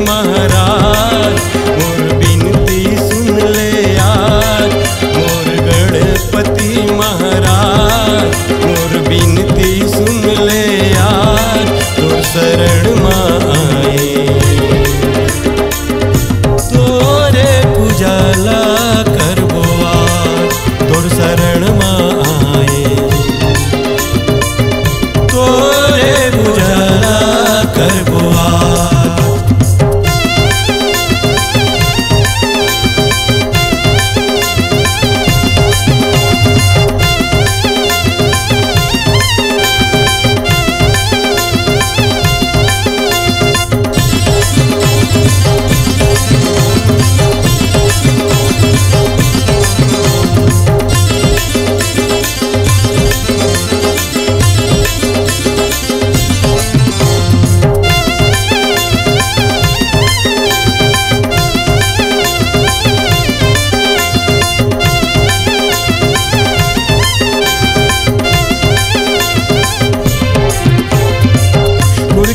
महाराज मोर बिनती सुन ले यार, मोर गणपति महाराज मोर बिनती सुन ले यार, तोर शरण में आए तोरे पूजाला करबो आज, तोर शरण में आए तोरे पूजाला करबो आज।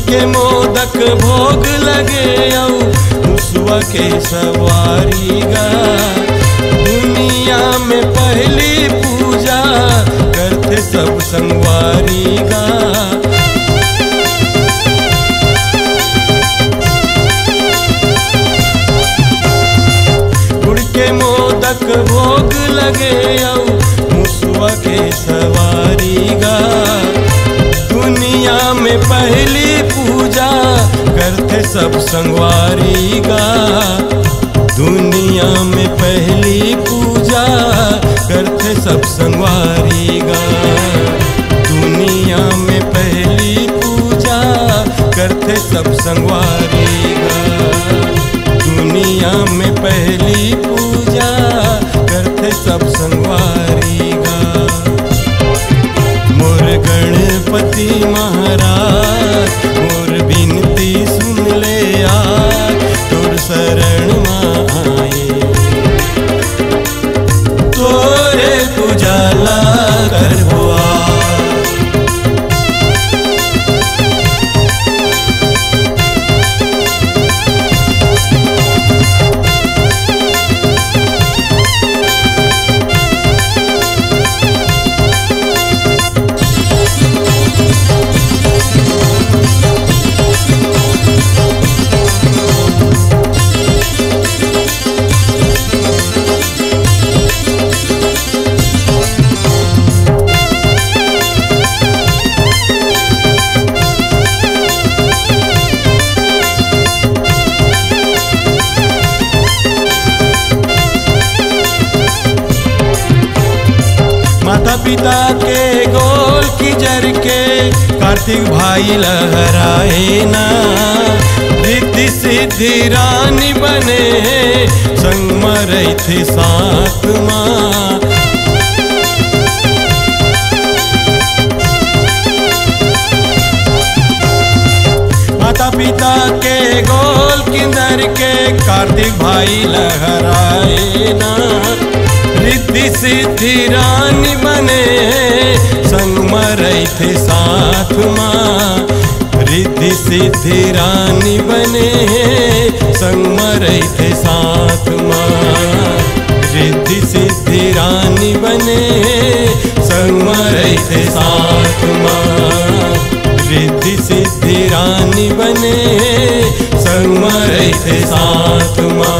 के मोदक भोग लगे औ मुसवा के सवारी गा, दुनिया में पहली पूजा करते सब संगवारी गा। गुड़ के मोदक भोग लगे औ मुसवा के सवारी गा, दुनिया में पहली पूजा करते सब संगवारी गा, दुनिया में पहली पूजा करते सब संगवारी गा, दुनिया में पहली पूजा करते सब संगवारी गा, दुनिया में पहली पूजा करते सब संगवारी गा। मोर गणपति महाराज मोर बिनती सुन ले यार, तोर शरण में आए तोरे पूजाला करबो आज। माता पिता के गोल की जर के कार्तिक भाई लहराए ना, रिद्धि सिद्धि रानी बने संग मरई थे साथ माँ। माता पिता के गोल किंदर के कार्तिक भाई लहराए ना, रिद्धि सिद्धि रानी बने संग मरई थे साथ माँ, रिद्धि सिद्धि रानी बने संग मरई थे साथ माँ, रिद्धि सिद्धि रानी बने संग मरई थे साथ माँ, रिद्धि सिद्धि रानी बने संग मरई थे साथ माँ।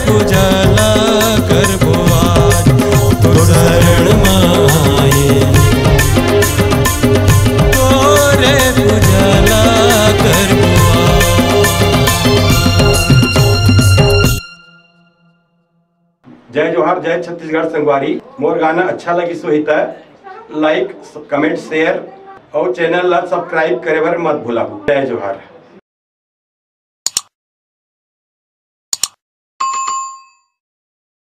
पूजला करबो आज तोर शरण माए तोरे पूजला करबो आज। जय जोहार, जय छत्तीसगढ़ संगवारी। मोर गाना अच्छा लगी सोहित लाइक कमेंट शेयर और चैनल ला सब्सक्राइब करे बर मत भूला। जय जोहार।